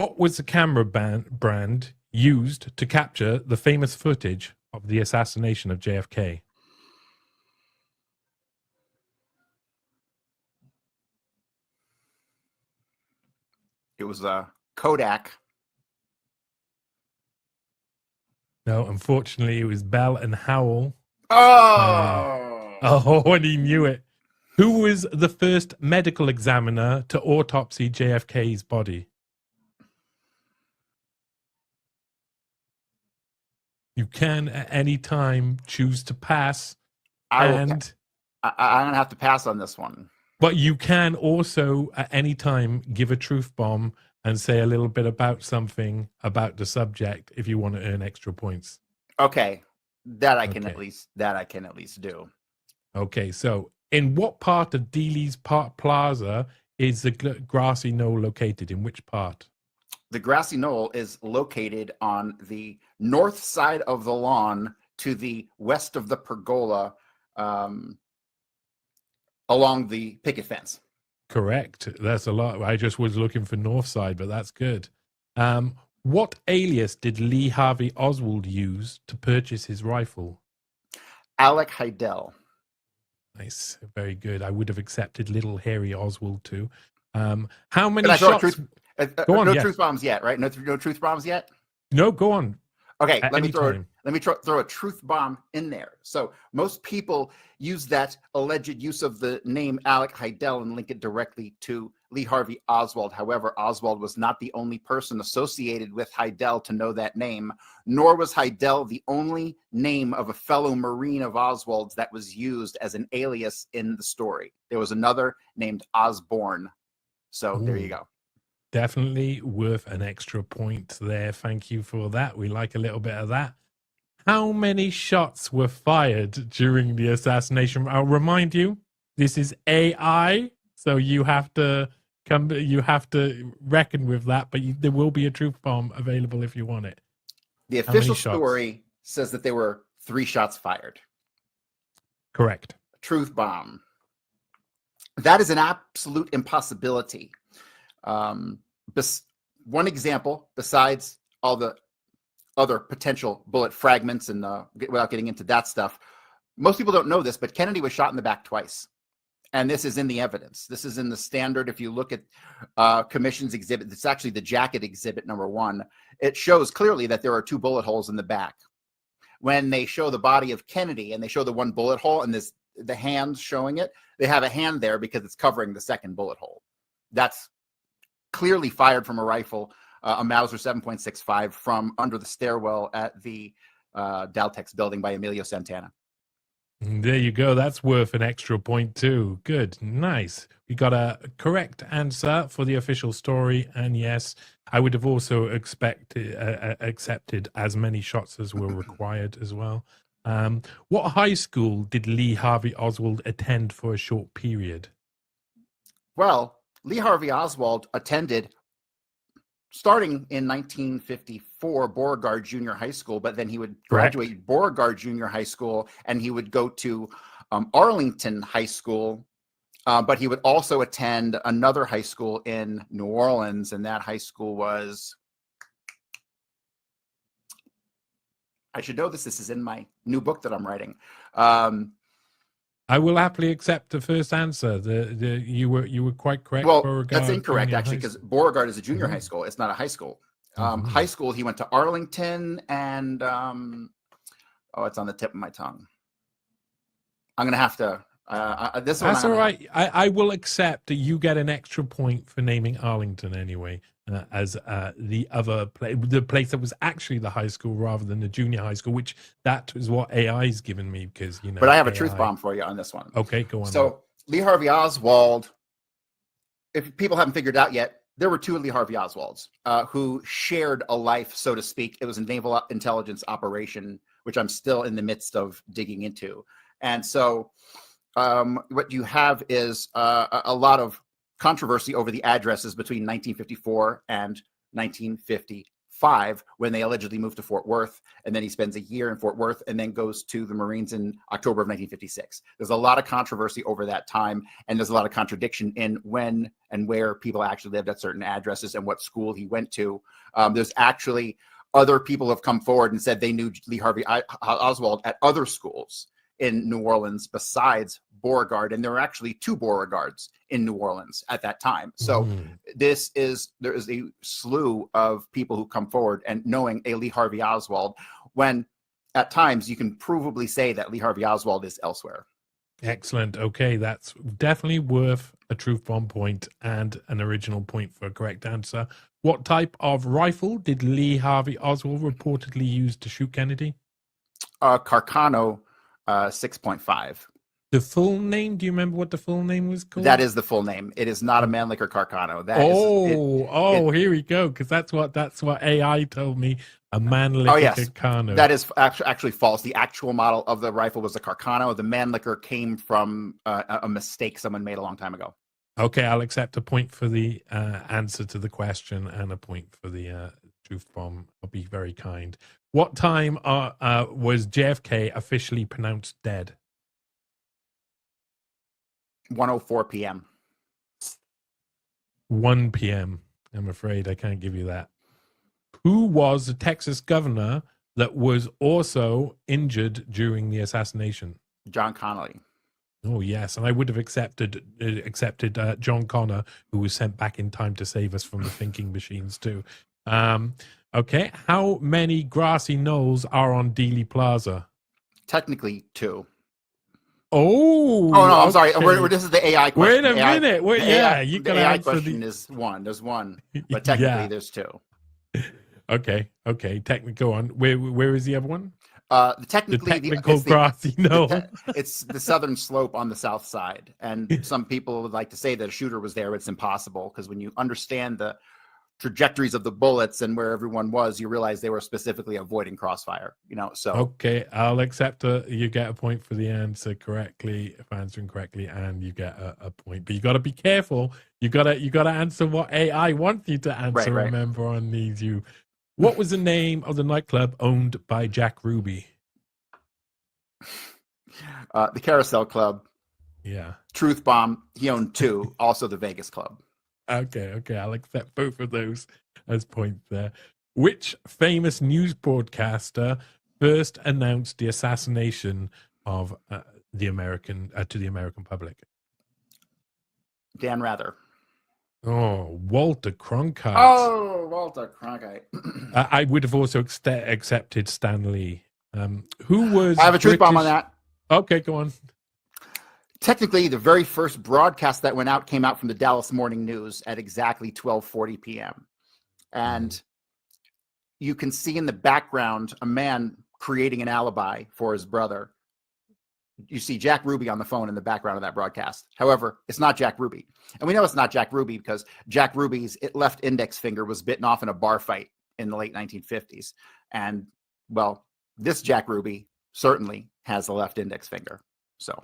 What was the camera brand used to capture the famous footage of the assassination of JFK? It was a Kodak. No, unfortunately, it was Bell and Howell. Oh, And he knew it. Who was the first medical examiner to autopsy JFK's body? You can at any time choose to pass, I will. I'm gonna have to pass on this one. But you can also at any time give a truth bomb and say a little bit about something about the subject if you want to earn extra points. Okay, that I can at least do. Okay, so in what part of Dealey's Park Plaza is the grassy knoll located? In which part? The grassy knoll is located on the north side of the lawn to the west of the pergola, along the picket fence. Correct. That's a lot. I just was looking for north side, but that's good. What alias did Lee Harvey Oswald use to purchase his rifle? Alec Heidel. Nice. Very good. I would have accepted little Harry Oswald too. How many shots? Go on, no truth bombs yet, right? No truth bombs yet? No, go on. Okay, let me throw a truth bomb in there. So most people use that alleged use of the name Alec Heidel and link it directly to Lee Harvey Oswald. However, Oswald was not the only person associated with Heidel to know that name, nor was Heidel the only name of a fellow Marine of Oswald's that was used as an alias in the story. There was another named Osborne. So there you go. Definitely worth an extra point there. Thank you for that. We like a little bit of that. How many shots were fired during the assassination? I'll remind you, this is AI, so you have to reckon with that, but there will be a truth bomb available if you want it. The official story says that there were 3 shots fired. Correct. Truth bomb. That is an absolute impossibility. One example, besides all the other potential bullet fragments and without getting into that stuff, most people don't know this, but Kennedy was shot in the back twice. And this is in the evidence. This is in the standard. If you look at Commission's exhibit, it's actually the jacket exhibit number 1. It shows clearly that there are 2 bullet holes in the back. When they show the body of Kennedy and they show the 1 bullet hole and the hands showing it, they have a hand there because it's covering the 2nd bullet hole. That's clearly fired from a rifle, a Mauser 7.65 from under the stairwell at the Daltex building by Emilio Santana. There you go. That's worth an extra point too. Good. Nice. We got a correct answer for the official story. And yes, I would have also accepted as many shots as were required as well. What high school did Lee Harvey Oswald attend for a short period? Well, Lee Harvey Oswald attended, starting in 1954, Beauregard Junior High School, but then he would graduate Beauregard Junior High School and he would go to Arlington High School, but he would also attend another high school in New Orleans, and that high school was, I should know this, this is in my new book that I'm writing. I will happily accept the first answer. You were quite correct. Well, Beauregard, that's incorrect, actually, because Beauregard is a junior high school. It's not a high school. High school, he went to Arlington and, it's on the tip of my tongue. I'm going to have to, this one. That's all right. I will accept that you get an extra point for naming Arlington anyway, as the other the place that was actually the high school rather than the junior high school, which that is what AI's given me because, you know. But I have a truth bomb for you on this one. Okay, go on. So Lee Harvey Oswald, if people haven't figured out yet, there were 2 Lee Harvey Oswalds who shared a life, so to speak. It was a naval intelligence operation, which I'm still in the midst of digging into. And so what you have is a lot of controversy over the addresses between 1954 and 1955. 1945 when they allegedly moved to Fort Worth, and then he spends a year in Fort Worth and then goes to the Marines in October of 1956. There's a lot of controversy over that time, and there's a lot of contradiction in when and where people actually lived at certain addresses and what school he went to. There's actually other people have come forward and said they knew Lee Harvey Oswald at other schools in New Orleans besides Beauregard, and there were actually 2 Beauregards in New Orleans at that time. So there is a slew of people who come forward and knowing a Lee Harvey Oswald, when at times you can provably say that Lee Harvey Oswald is elsewhere. Excellent. Okay, that's definitely worth a truth bomb point and an original point for a correct answer. What type of rifle did Lee Harvey Oswald reportedly use to shoot Kennedy? Carcano 6.5. The full name? Do you remember what the full name was called? That is the full name. It is not a Mannlicher Carcano. Here we go. Because that's what AI told me. A Mannlicher Carcano. That is actually false. The actual model of the rifle was the Carcano. The Mannlicher came from a mistake someone made a long time ago. Okay, I'll accept a point for the answer to the question and a point for the truth bomb. I'll be very kind. What time was JFK officially pronounced dead? 1:04 p.m. 1 p.m. I'm afraid I can't give you that. Who was the Texas governor that was also injured during the assassination? John Connally. Oh, yes. And I would have accepted John Connor, who was sent back in time to save us from the thinking machines, too. Okay. How many grassy knolls are on Dealey Plaza? Technically 2. Oh, no, I'm sorry. This is the AI question. Wait a minute. You the AI question is 1. There's 1, but technically there's 2. Okay. Go on. Where is the other one? The technical grassy knoll. It's the southern slope on the south side, and some people would like to say that a shooter was there, but it's impossible because when you understand the trajectories of the bullets and where everyone was, you realize they were specifically avoiding crossfire. So okay, I'll accept you get a point for the answer correctly, for answering correctly, and you get a point. But you got to be careful. You got to answer what AI wants you to answer. Right. Remember, on these What was the name of the nightclub owned by Jack Ruby? The Carousel Club. Yeah. Truth Bomb. He owned 2. Also the Vegas Club. Okay. I'll accept both of those as points there. Which famous news broadcaster first announced the assassination of the American public? Dan Rather. Oh, Walter Cronkite. Oh, Walter Cronkite. I would have also accepted Stan Lee. Who was? I have a truth bomb on that. Okay, go on. Technically, the very first broadcast that went out came out from the Dallas Morning News at exactly 12:40 p.m. And you can see in the background a man creating an alibi for his brother. You see Jack Ruby on the phone in the background of that broadcast. However, it's not Jack Ruby. And we know it's not Jack Ruby because Jack Ruby's left index finger was bitten off in a bar fight in the late 1950s. And, well, this Jack Ruby certainly has the left index finger. So.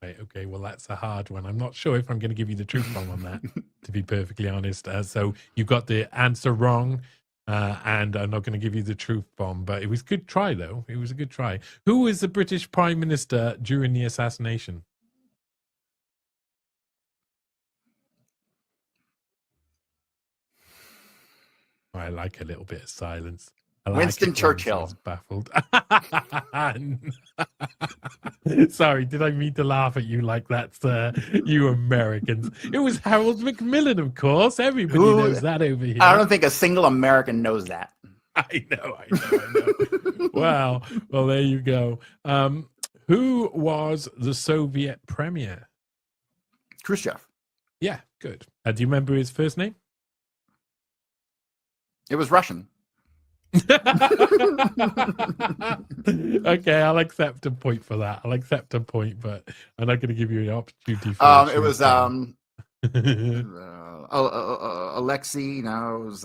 Okay, well, that's a hard one. I'm not sure if I'm going to give you the truth bomb on that, to be perfectly honest. So you got the answer wrong, and I'm not going to give you the truth bomb, but it was a good try, though. It was a good try. Who was the British Prime Minister during the assassination? I like a little bit of silence. Winston Churchill. Baffled. Sorry, did I mean to laugh at you like that, sir? You Americans. It was Harold Macmillan, of course. Everybody knows that over here. I don't think a single American knows that. I know. Wow. Well, there you go. Who was the Soviet premier? Khrushchev. Yeah, good. Do you remember his first name? It was Russian. Okay, I'll accept a point for that. I'll accept a point, but I'm not going to give you an opportunity for it was Alexei. No, it was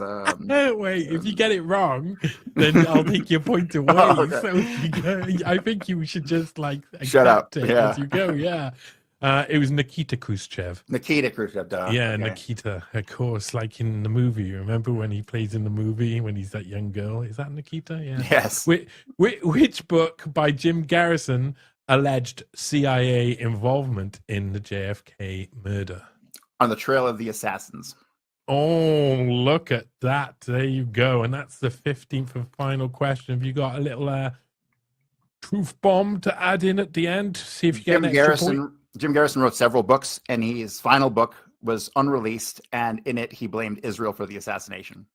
wait, if you get it wrong, then I'll take your point away. Okay. So I think you should just shut up as you go. Yeah. It was Nikita Khrushchev. Nikita Khrushchev, duh. Yeah, Okay. Nikita, of course, like in the movie. Remember when he plays in the movie when he's that young girl? Is that Nikita? Yeah. Yes. Which book by Jim Garrison alleged CIA involvement in the JFK murder? On the Trail of the Assassins. Oh, look at that. There you go. And that's the 15th and final question. Have you got a little truth bomb to add in at the end? See if you get an extra point. Jim Garrison wrote several books, and his final book was unreleased, and in it he blamed Israel for the assassination.